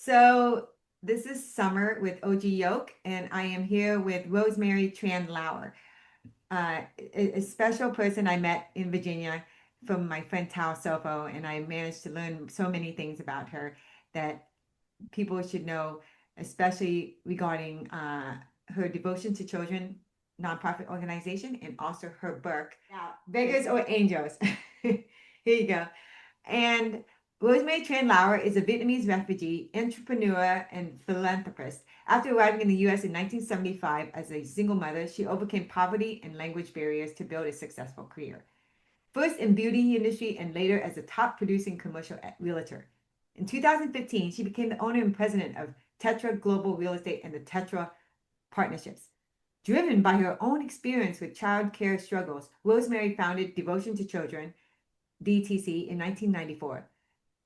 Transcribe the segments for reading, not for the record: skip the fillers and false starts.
So this is Summer with OG Yoke, and I am here with Rosemary Tran Lauer, a special person I met in Virginia from my friend Tao Sofo, and I managed to learn so many things about her that people should know, especially regarding her devotion to children nonprofit organization and also her book, Beggars or Angels. Here you go. And Rosemary Tran Lauer is a Vietnamese refugee, entrepreneur, and philanthropist. After arriving in the U.S. in 1975 as a single mother, she overcame poverty and language barriers to build a successful career. First in beauty industry and later as a top producing commercial realtor. In 2015, she became the owner and president of Tetra Global Real Estate and the Tetra Partnerships. Driven by her own experience with child care struggles, Rosemary founded Devotion to Children, DTC, in 1994.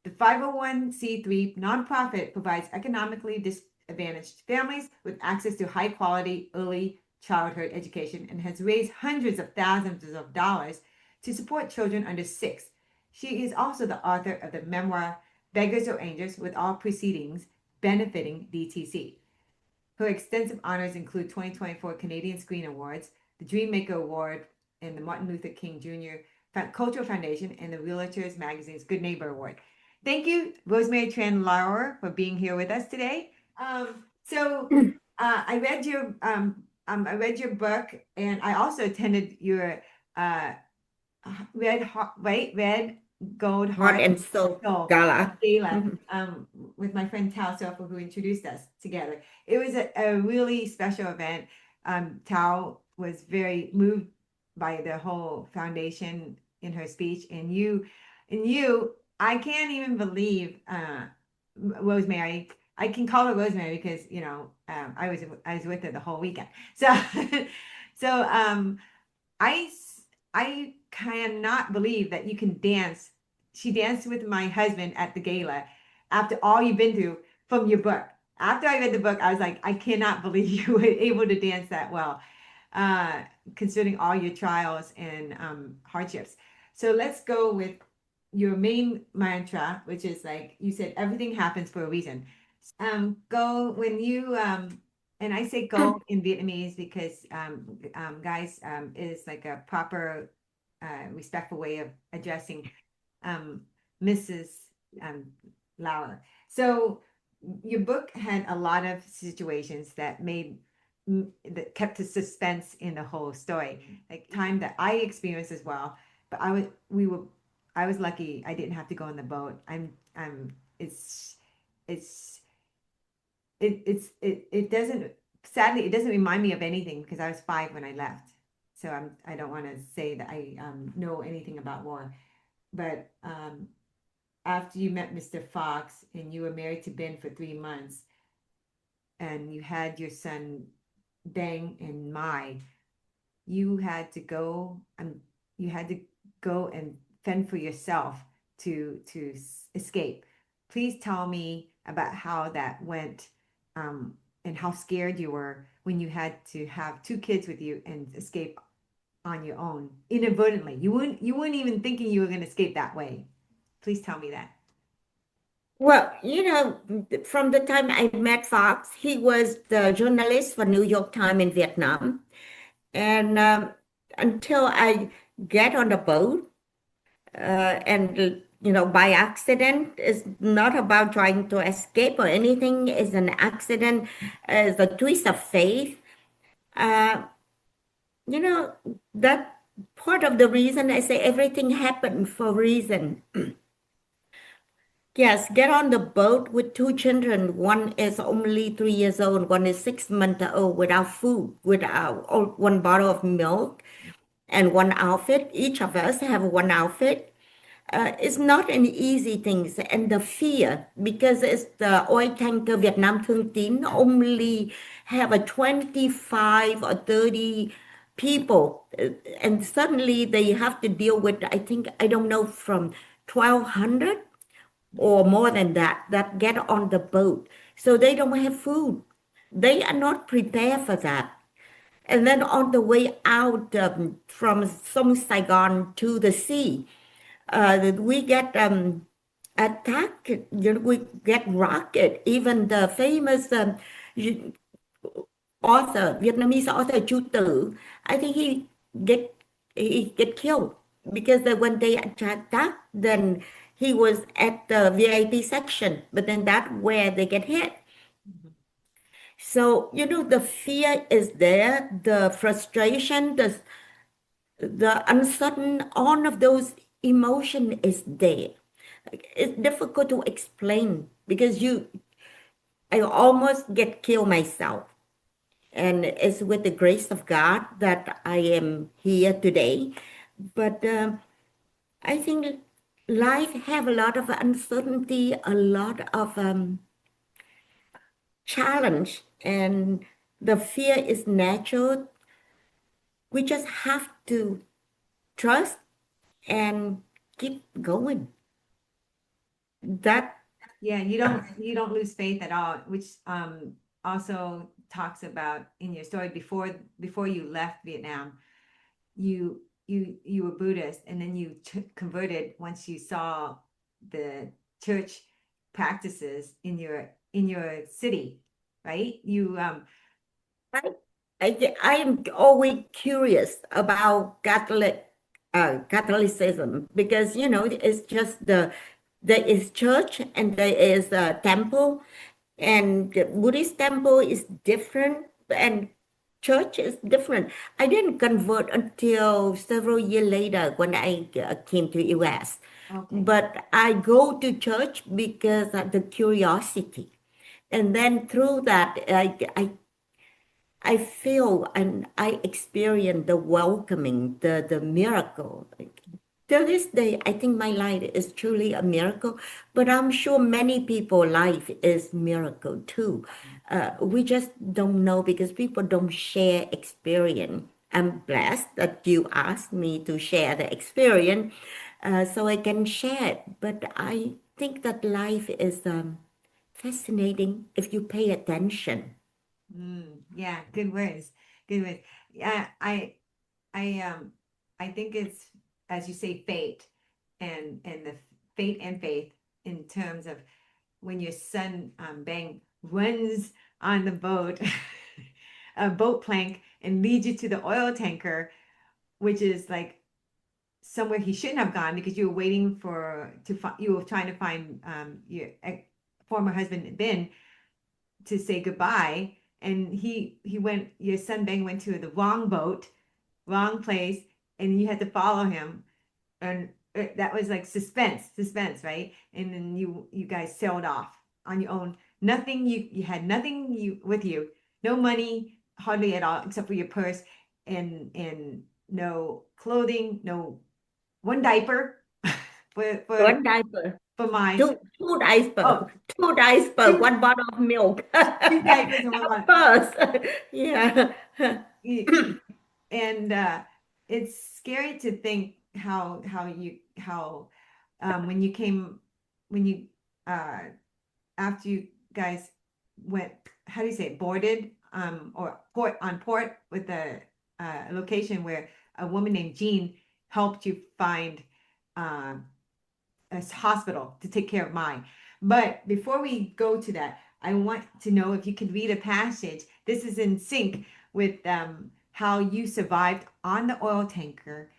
The 501c3 nonprofit provides economically disadvantaged families with access to high quality early childhood education and has raised hundreds of thousands of dollars to support children under 6. She is also the author of the memoir Beggars or Angels, with all proceedings benefiting DTC. Her extensive honors include 2024 Canadian Screen Awards, the Dreammaker Award, and the Martin Luther King Jr. Cultural Foundation, and the Realtors Magazine's Good Neighbor Award. Thank you, Rosemary Tran Lauer, for being here with us today. I read your book, and I also attended your red gold Heart and Soul Gala. gala with my friend Tao Sofa, who introduced us together. It was a really special event. Tao was very moved by the whole foundation in her speech, and you, I can't even believe Rosemary. I can call her Rosemary because I was with her the whole weekend. So I cannot believe that you can dance. She danced with my husband at the gala after all you've been through from your book. After I read the book, I was like, I cannot believe you were able to dance that well, considering all your trials and hardships. So let's go with your main mantra, which is like you said, everything happens for a reason. Go when you and I say go in Vietnamese because guys is like a proper respectful way of addressing Mrs. Lauer. So your book had a lot of situations that that kept the suspense in the whole story, like time that I experienced as well. But I was lucky I didn't have to go on the boat. It's it doesn't, sadly, it doesn't remind me of anything because I was 5 when I left. So I don't want to say that I know anything about war. But after you met Mr. Fox and you were married to Ben for 3 months and you had your son Bang and Mai, you had to go and fend for yourself to escape. Please tell me about how that went, and how scared you were when you had to have 2 kids with you and escape on your own inadvertently. You weren't even thinking you were going to escape that way. Please tell me that. Well, from the time I met Fox, he was the journalist for New York Times in Vietnam. And until I get on the boat, and by accident, it's not about trying to escape or anything. It's an accident, it's a twist of fate. Uh, that part of the reason I say everything happened for a reason. Yes, get on the boat with 2 children. One is only 3 years old, one is 6 months old, without food, without one bottle of milk and one outfit. Each of us have one outfit. It's not an easy thing. And the fear, because it's the oil tanker Vietnam Thương Tín only have a 25 or 30 people. And suddenly they have to deal with, I don't know, from 1,200 or more than that get on the boat. So they don't have food. They are not prepared for that. And then on the way out from Saigon to the sea, we get attack, we get rocket. Even the famous y- author, Vietnamese author Chu Tử, I think get he get killed because when they attacked, then he was at the VIP section, but then that's where they get hit. Mhm. So, the fear is there, the frustration, the uncertain, all of those emotion is there. It's difficult to explain because I almost get killed myself. And it's with the grace of God that I am here today. But I think life have a lot of uncertainty, a lot of challenge, and the fear is natural. We just have to trust and keep going. That Yeah, you don't lose faith at all, which also talks about in your story before you left Vietnam, you were Buddhist and then you converted once you saw the church practices in your city, right? You I, I am always curious about Catholicism because it's just there is church and there is a temple, and the Buddhist temple is different and church is different. I didn't convert until several years later when I came to US, okay. but I go to church because of the curiosity. And then through that, I feel and I experience the welcoming, the miracle. Like, till this day, I think my life is truly a miracle, but I'm sure many people' life is miracle too. We just don't know because people don't share experience. I'm blessed that you asked me to share the experience, so I can share it. But I think that life is fascinating if you pay attention. Yeah, good words. Good words. Yeah, I I think it's, as you say, fate and the fate and faith in terms of when your son Bang runs on the boat, a boat plank, and leads you to the oil tanker, which is like somewhere he shouldn't have gone because you were waiting for to find you were trying to find your former husband Ben to say goodbye, and he went. Your son Bang went to the wrong boat, wrong place, and you had to follow him, and that was like suspense, right? And then you guys sailed off on your own. Nothing you had nothing you with you, no money hardly at all except for your purse, and no clothing, no one diaper for for One diaper. for my Two diaper, oh two diaper, two one bottle of milk. two diapers and one month. First, yeah. And it's scary to think how when you came when you uh after you guys went, how do you say it, boarded or port with a location where a woman named Jean helped you find uh, a hospital to take care of mine. But before we go to that, I want to know if you could read a passage. This is in sync with how you survived on the oil tanker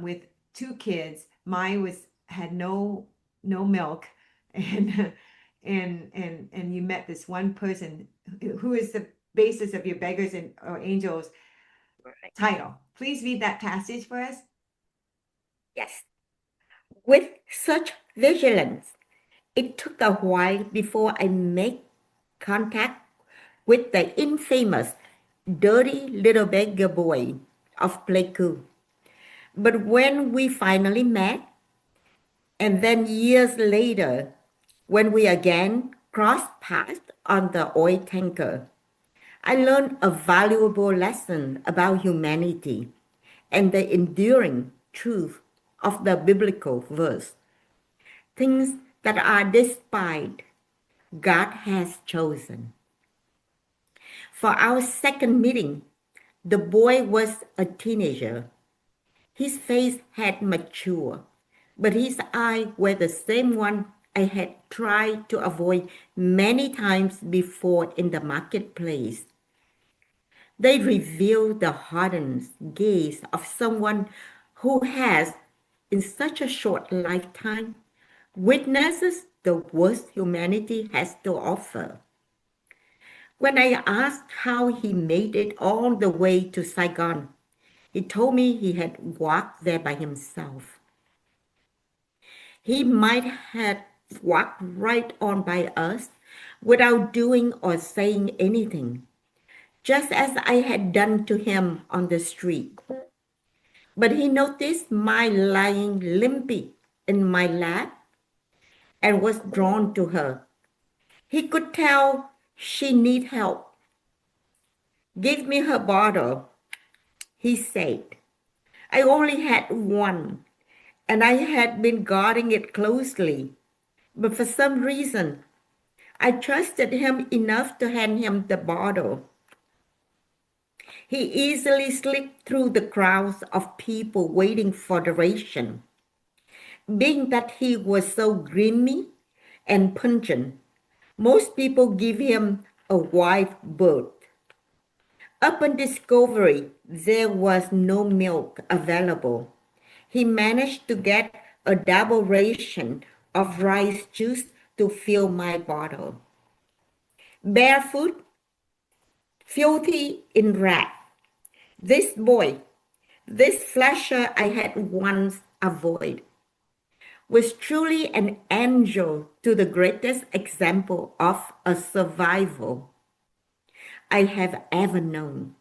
with two kids. Mine was had no milk, and and you met this one person who is the basis of your beggars and or angels title. Please read that passage for us. Yes. With such vigilance, it took a while before I made contact with the infamous dirty little beggar boy of Pleiku. But when we finally met, and then years later, when we again crossed paths on the oil tanker, I learned a valuable lesson about humanity and the enduring truth of the biblical verse. Things that are despised, God has chosen. For our second meeting, the boy was a teenager. His face had matured, but his eyes were the same one I had tried to avoid many times before in the marketplace. They reveal the hardened gaze of someone who has, in such a short lifetime, witnesses the worst humanity has to offer. When I asked how he made it all the way to Saigon, he told me he had walked there by himself. He might have walked right on by us without doing or saying anything, just as I had done to him on the street. But he noticed my lying limply in my lap and was drawn to her. He could tell she needed help. Give me her bottle, he said. I only had one, and I had been guarding it closely. But for some reason, I trusted him enough to hand him the bottle. He easily slipped through the crowds of people waiting for the ration. Being that he was so grimy and pungent, most people give him a wide berth. Upon discovery, there was no milk available. He managed to get a double ration of rice juice to fill my bottle. Barefoot, filthy in rat, this boy, this flasher I had once avoided, was truly an angel to the greatest example of a survival I have ever known.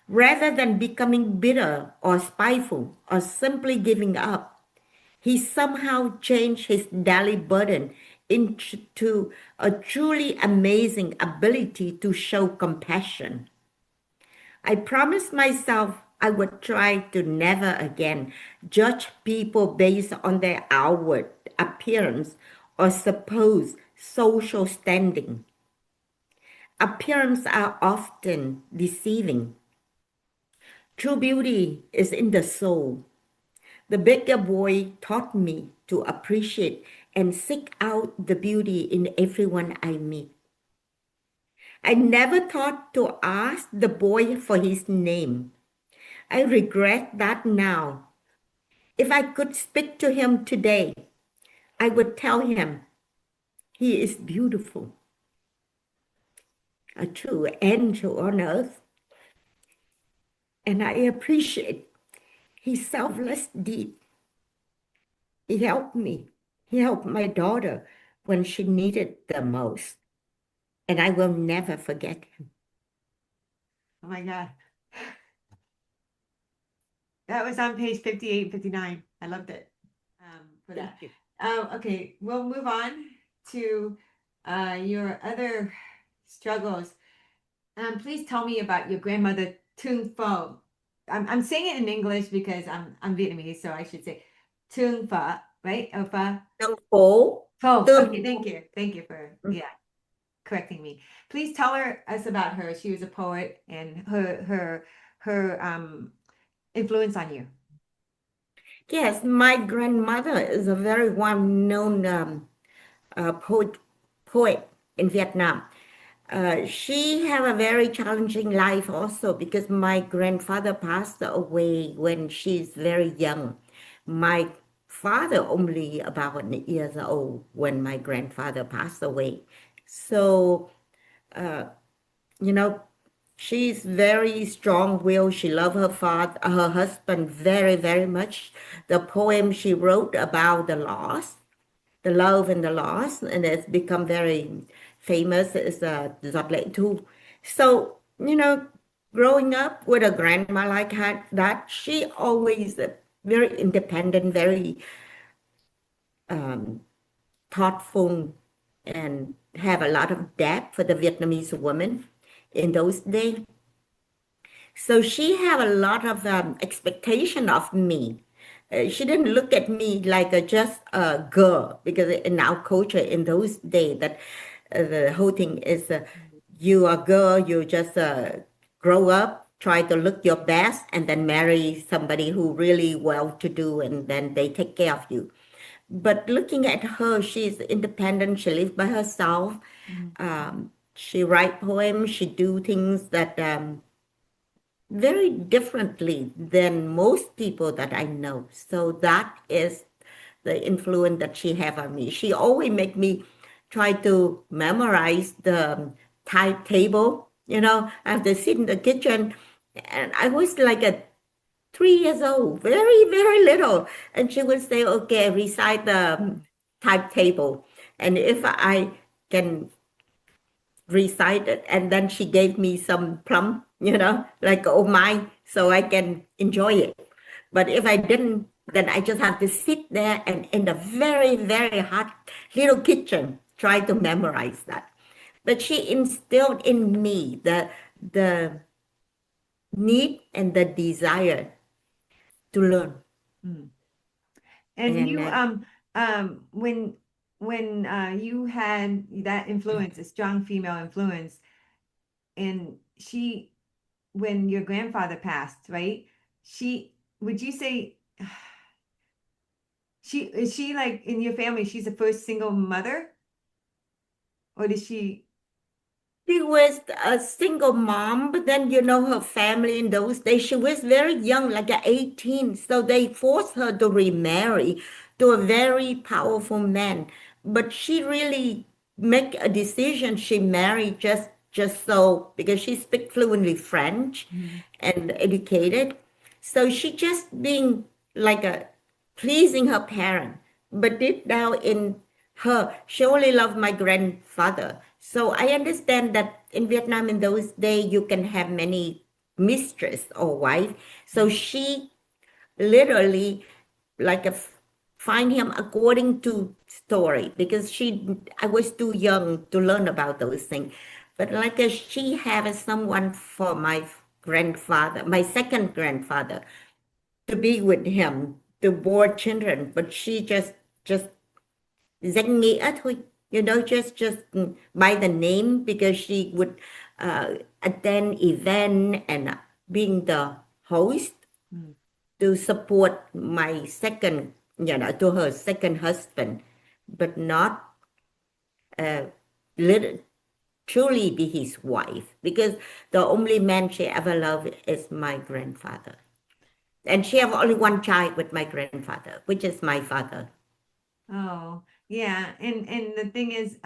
Rather than becoming bitter or spiteful or simply giving up, he somehow changed his daily burden into a truly amazing ability to show compassion. I promised myself I would try to never again judge people based on their outward appearance or supposed social standing. Appearances are often deceiving. True beauty is in the soul. The bigger boy taught me to appreciate and seek out the beauty in everyone I meet. I never thought to ask the boy for his name. I regret that now. If I could speak to him today, I would tell him he is beautiful, a true angel on earth, and I appreciate his selfless deed. He helped me. He helped my daughter when she needed the most, and I will never forget him. Oh my God. That was on page 58 and 59. I loved it for that. Thank you. Okay, we'll move on to your other struggles. Please tell me about your grandmother Tung Pho. I'm saying it in English because I'm Vietnamese, so I should say Tung Pho, right? Oh, Pho. Tương phố, Pho. tương Okay, thank you. Thank you for correcting me. Please tell us about her. She was a poet and her influence on you. Yes, my grandmother is a very well-known poet in Vietnam. She had a very challenging life also because my grandfather passed away when she's very young. My father only about 8 years old when my grandfather passed away. So, you know, she's very strong-willed. She loved her father, her husband very, very much. The poem she wrote about the loss, the love and the loss, and it's become very famous. It's Giọt Lệ Thu. So, growing up with a grandma like that, she always very independent, very thoughtful, and have a lot of depth for the Vietnamese woman in those days. So she had a lot of expectation of me. She didn't look at me like just a girl because in our culture in those days that the whole thing is you are a girl, you just grow up try to look your best and then marry somebody who really well-to-do and then they take care of you. But looking at her, she's independent. She lives by herself. Mm, She write poems. She do things that very differently than most people that I know. So that is the influence that she have on me. She always make me try to memorize the timetable. I have to sit in the kitchen, and I was like a 3 years old, very, very little. And she would say, okay, recite the timetable. And if I can recite it, and then she gave me some plum, like, oh my, so I can enjoy it. But if I didn't, then I just have to sit there and in the very, very hot little kitchen, try to memorize that. But she instilled in me the need and the desire to learn. mm. And And you when you had that influence, a strong female influence, and she when your grandfather passed, right? She would you say she is she like in your family, she's the first single mother? Or did she she was a single mom, but then her family in those days, she was very young, like at 18. So they forced her to remarry to a very powerful man. But she really make a decision. She married just so because she speaks fluently French Mhm. and educated. So she just being like a pleasing her parent, but deep down in her, she only loved my grandfather. So I understand that in Vietnam in those days, you can have many mistress or wife. So she literally like find him according to story because I was too young to learn about those things. But like she had someone for my grandfather, my second grandfather, to be with him, to board children, but she just danh nghĩa thôi, just by the name because she would attend event and being the host Mm. to support my second, to her second husband, but not uh, lit- truly be his wife because the only man she ever loved is my grandfather. And she have only one child with my grandfather, which is my father. Oh, yeah. And the thing is,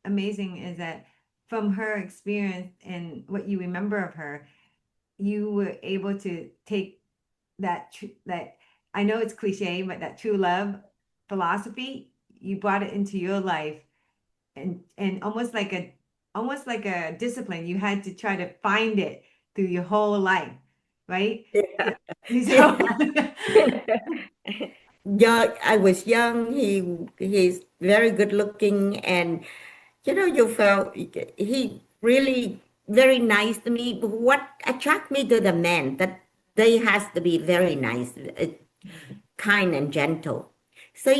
amazing is that from her experience and what you remember of her, you were able to take that I know it's cliche, but that true love philosophy, you brought it into your life and almost like a discipline. You had to try to find it through your whole life, right? Yeah. So, Yeah, I was young. He's very good looking, and you felt he really very nice to me. But what attract me to the man that they has to be very nice, kind and gentle. So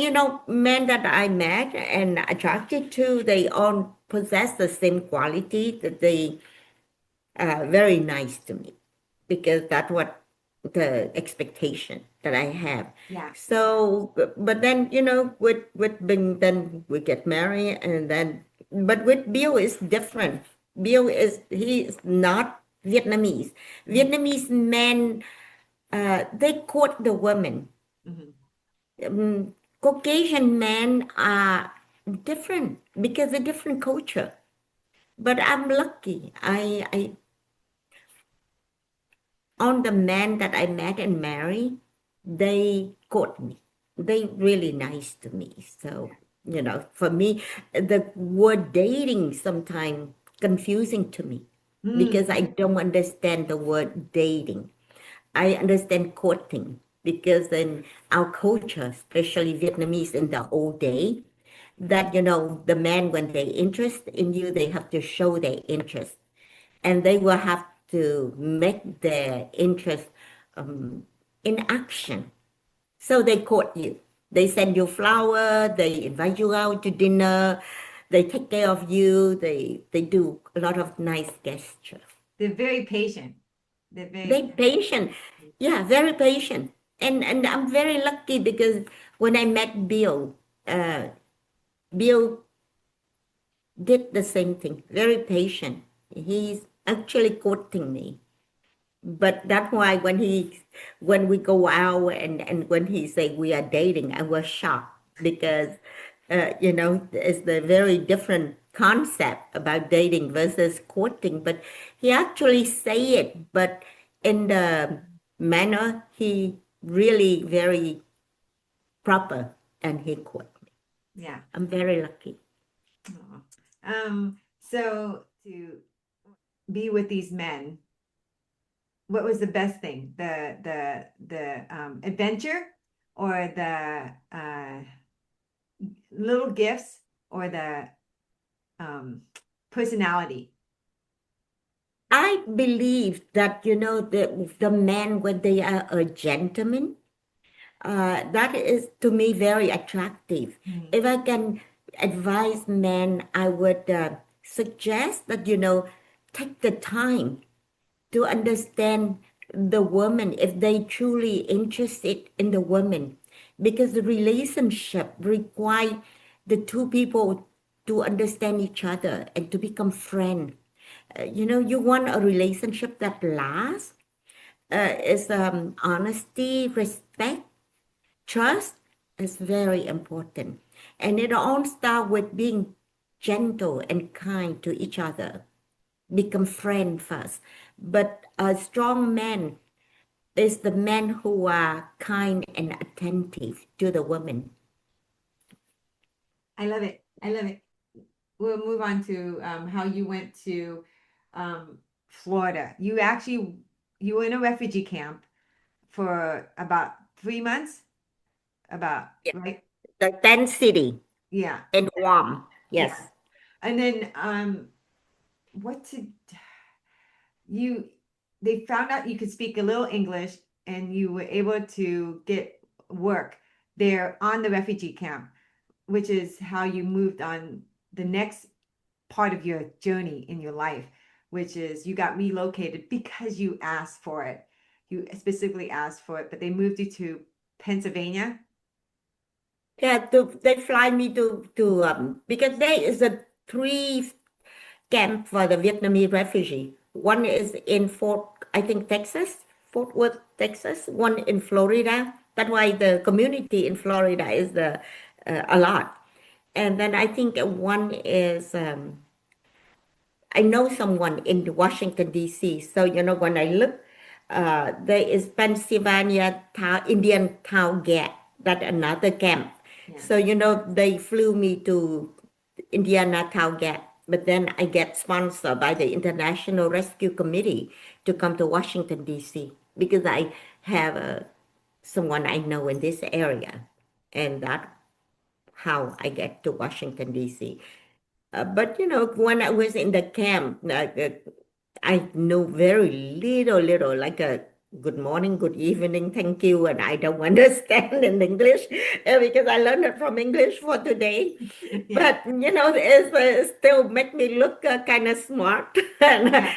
men that I met and attracted to, they all possess the same quality that they very nice to me because that's what the expectation that I have. yeah. So, but then with Bing, then we get married, and then but with Bill is different. Bill he is not Vietnamese. Mhm. Vietnamese men they court the women. Mhm. Caucasian men are different because a different culture. But I'm lucky. I on the men that I met and married, they caught me. They really nice to me. So, for me, the word dating sometimes confusing to me because I Mm. don't understand the word dating. I understand courting because in our culture, especially Vietnamese in the old day, that the men when they interest in you, they have to show their interest and they will have to make their interest in action. So they court you. They send you flower. They invite you out to dinner. They take care of you. They do a lot of nice gestures. They're very patient. They're They very, patient. Yeah, very patient. And I'm very lucky because when I met Bill, Bill did the same thing, very patient. He's actually courting me. But that's why when we go out and when he say we are dating, I was shocked because it's the very different concept about dating versus courting. But he actually say it, but in the manner he really very proper and he court me. yeah. I'm very lucky. Aw. So to be with these men, what was the best thing? The adventure or the little gifts or the um personality? I believe that the men when they are a gentleman, that is to me very attractive. Mm. If I can advise men, I would suggest that take the time to understand the woman if they truly interested in the woman, because the relationship require the two people to understand each other and to become friends. You want a relationship that lasts, is honesty, respect, trust is very important. And it all starts with being gentle and kind to each other. Become friend first. But a strong man is the men who are kind and attentive to the women. I love it. I love it. We'll move on to how you went to Florida. You were in a refugee camp for about 3 months, about Yeah. right? The tent city Yeah, and warm. yeah. Yes. And then what did you they found out you could speak a little English and you were able to get work there on the refugee camp, which is how you moved on the next part of your journey in your life, which is you got relocated because you asked for it. You specifically asked for it, but they moved you to Pennsylvania. Yeah, they fly me to because there is a three camp for the Vietnamese refugee. One is in I think Texas, Fort Worth, Texas. One in Florida. That's why the community in Florida is a lot. And then I think one is I know someone in Washington D.C. So when I look, there is Pennsylvania town, Indian town gap. That another camp. Yeah. So they flew me to Indiana town gap, but then I get sponsored by the International Rescue Committee to come to Washington D.C. because I have someone I know in this area, and that how I get to Washington D.C. But when I was in the camp, I know very little, like a good morning, good evening, thank you, and I don't understand in English because I learned it from English for today. Yeah. But it's still make me look kind of smart, and Yeah.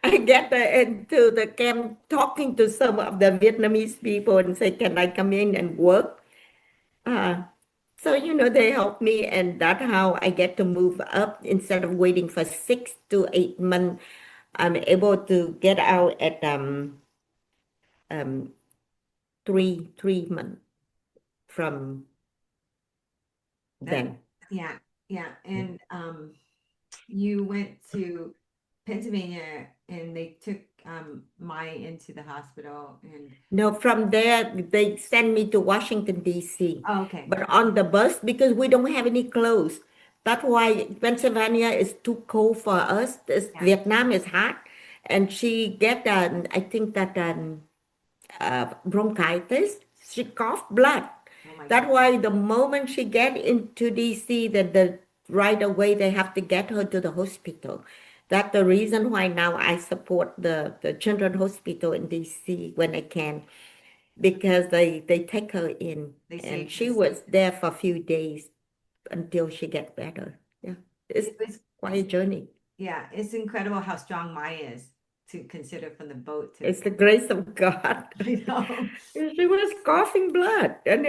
I get into the camp talking to some of the Vietnamese people and say, "Can I come in and work?" Uh, so, they help me, and that's how I get to move up instead of waiting for 6 to 8 months. I'm able to get out at um 3 months from That, then. yeah. Yeah. And you went to Pennsylvania and they took Maya into the hospital and No, from there they send me to Washington D.C. oh, okay. But on the bus because we don't have any clothes. That's why Pennsylvania is too cold for us. Yeah. Vietnam is hot, and she get I think that bronchitis. She coughed blood. Oh my That's God. why the moment she get into DC, that right away they have to get her to the hospital. That's the reason why now I support the children's hospital in DC when I can, because they take her in, They and saved she this. was there for a few days until she get better. Yeah, it's It was quite a journey. yeah, it's incredible how strong Maya is. to consider from the boat to, It's the grace of God. I know. She was coughing blood, and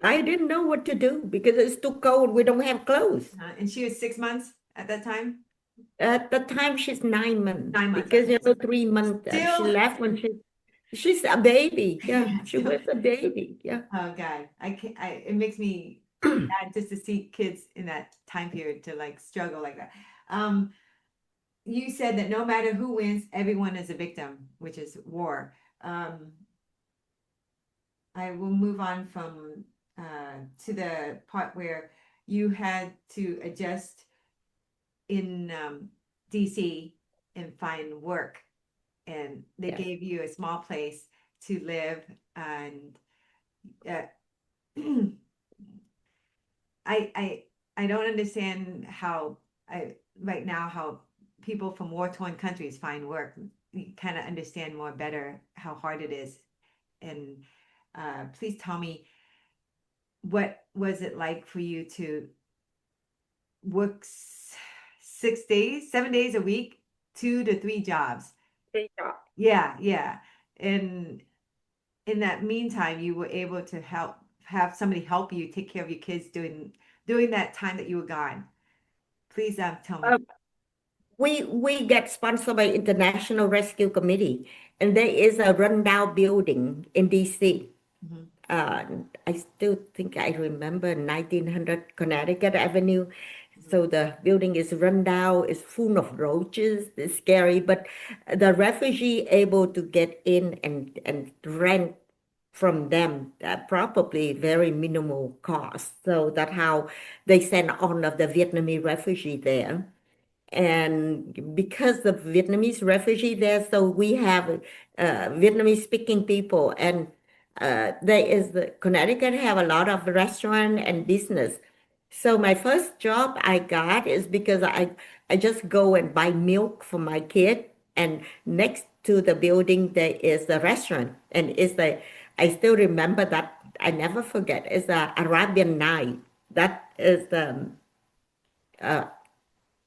I didn't know what to do because it's too cold. We don't have clothes. And she was 6 months at that time? At the time, she's 9 months 9 months, because okay. 3 months she Still, left when she's a baby. Yeah, yeah, she still. was a baby. Yeah. Oh God, I can't. It makes me sad just to see kids in that time period to like struggle like that. Um, you said that no matter who wins, everyone is a victim, which is war. Um, I will move on from to the part where you had to adjust in DC and find work, and they Yes. gave you a small place to live, and uh, I I don't understand how I right now how people from war-torn countries find work. You kind of understand more better how hard it is. And please tell me, what was it like for you to work 6 days, 7 days a week, 2 to 3 jobs? Yeah. Yeah, yeah. And in that meantime, you were able to have somebody help you take care of your kids during that time that you were gone. Please tell me. Uh, we get sponsored by International Rescue Committee, and there is a rundown building in DC. Mhm. Uh, I still think I remember 1900 Connecticut Avenue. Mhm. So the building is run down, it's full of roaches, it's scary, but the refugee able to get in and rent from them probably very minimal cost. So that's how they send all of the Vietnamese refugee there. And because of Vietnamese refugee there, so we have Vietnamese speaking people, and there is the Connecticut have a lot of restaurant and business. So my first job I got is because I just go and buy milk for my kid, and next to the building there is a restaurant, and it's the I still remember that I never forget. It's a Arabian night. That is the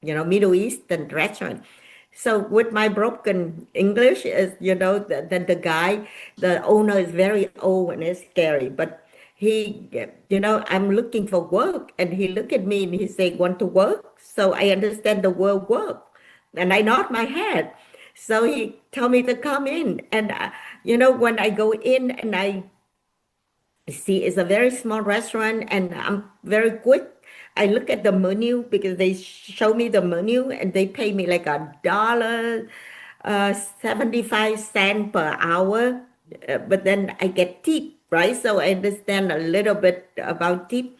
Middle Eastern restaurant. So with my broken English, is the guy, the owner is very old and it's scary, but he, I'm looking for work, and he looked at me and he said, "Want to work?" So I understand the word work, and I nod my head. So he told me to come in, and when I go in and I see, it's a very small restaurant, and I'm very quick. I look at the menu because they show me the menu and they pay me like $1, 75 cents per hour. But then I get tip, right? So I understand a little bit about tip.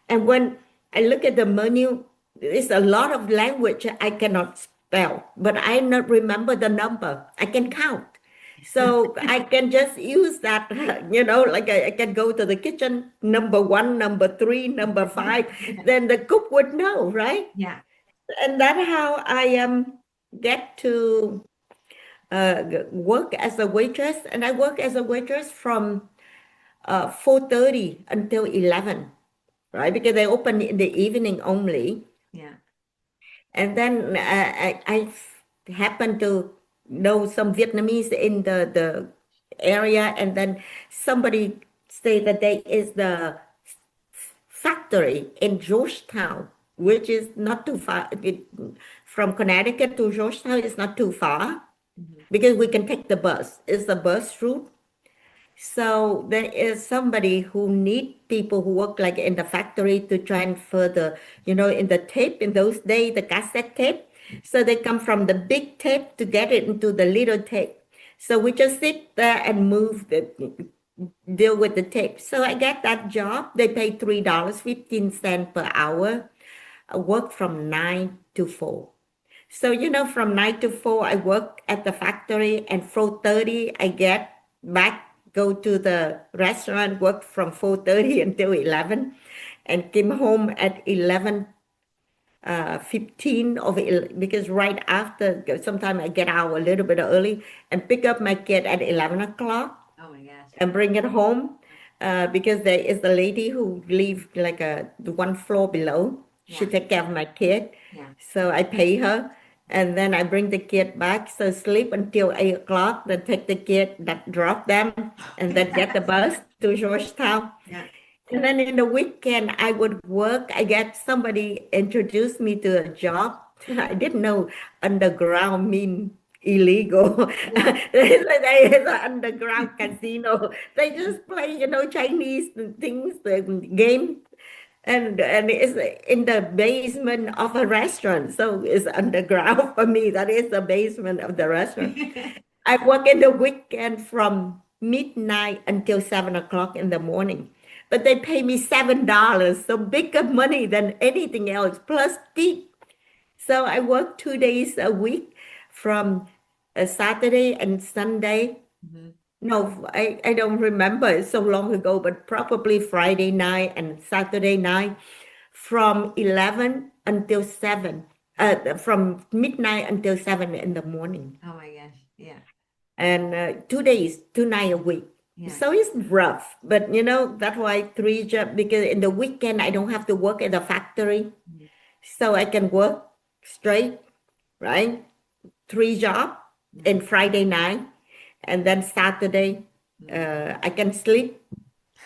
And when I look at the menu, there's a lot of language I cannot spell, but I not remember the number. I can count. So I can just use that, like I can go to the kitchen, number one, number three, number five, then the cook would know, right? Yeah. And that's how I get to work as a waitress. And I work as a waitress from 4:30 until 11, right? Because they open in the evening only. Yeah. And then I happen to know some Vietnamese in the area, and then somebody say that there is the factory in Georgetown, which is not too far. From Connecticut to Georgetown is not too far Mhm. because we can take the bus. It's a bus route. So there is somebody who need people who work like in the factory to transfer in the tape in those days, the cassette tape. So they come from the big tape to get it into the little tape. So we just sit there and deal with the tape. So I get that job. They pay $3.15 per hour. I work from 9 to 4. So, from 9 to 4, I work at the factory, and 4:30, I get back, go to the restaurant, work from 4:30 until 11, and came home at 11, 15 because right after, sometimes I get out a little bit early and pick up my kid at 11 o'clock Oh my gosh. and bring it home because there is a lady who lives like the one floor below. She Yeah. take care of my kid, Yeah. so I pay her And then I bring the kid back, so sleep until 8 o'clock, then take the kid, that drop them, and then get the bus to Georgetown. Yeah. And then in the weekend, I would work. I get somebody introduced me to a job. I didn't know underground mean illegal. Yeah. There is an underground casino. They just play, Chinese things, the game, and it's in the basement of a restaurant. So it's underground for me. That is the basement of the restaurant. I work in the weekend from midnight until 7 o'clock in the morning. But they pay me $7, so bigger money than anything else, plus tip. So I work 2 days a week from Saturday and Sunday. Mhm. No, I don't remember. It's so long ago, but probably Friday night and Saturday night from 11 until 7, from midnight until 7 in the morning. Oh my gosh. Yeah. And 2 days, 2 nights a week. Yeah. So it's rough, but that's why three jobs, because in the weekend I don't have to work at the factory, Mhm. so I can work straight, right? Three jobs Mhm. in Friday night, and then Saturday Mhm. I can sleep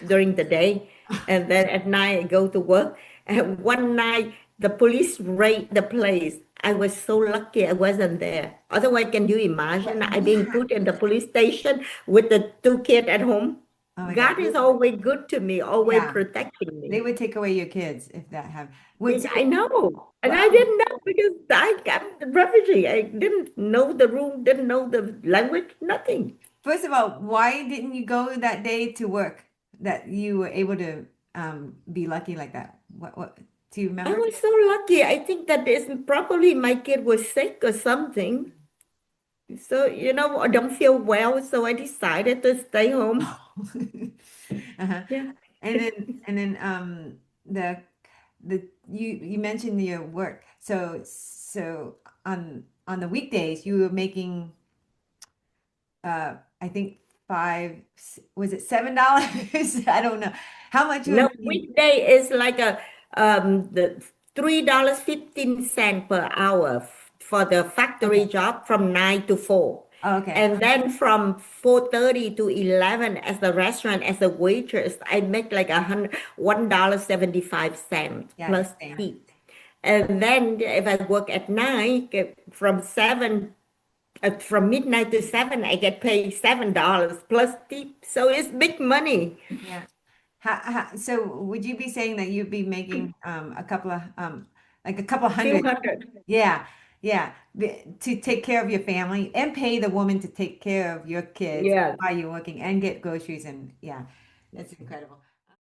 during the day, and then at night I go to work. And one night the police raid the place. I was so lucky I wasn't there. Otherwise, can you imagine I being Yeah. put in the police station with the two kids at home? Oh my God. God is always good to me, always Yeah. protecting They me. would take away your kids if that happened. Would Yes, so I know. And I wow. didn't know because I'm the refugee. I didn't know the room, didn't know the language, nothing. First of all, why didn't you go that day to work that you were able to be lucky like that? What do you I remember? was so lucky. I think that is probably my kid was sick or something. So, I don't feel well, so I decided to stay home. Uh-huh. Yeah. And then the you mentioned your work. So on the weekdays you were making I think was it $7? I don't know. How much you were No, making? weekday is like the $3.15 per hour for the factory Okay. job from 9 to 4. Oh, okay. And then from 4:30 to 11 as the restaurant, as a waitress, I make like $1.75 Yeah, plus same. tip. And then if I work at night, from midnight to 7, I get paid $7 plus tip. So it's big money. Yeah. So would you be saying that you'd be making a couple of like a couple Few hundred? hundred. Yeah. Yeah. To take care of your family and pay the woman to take care of your kids Yeah. while you're working and get groceries and yeah, that's incredible.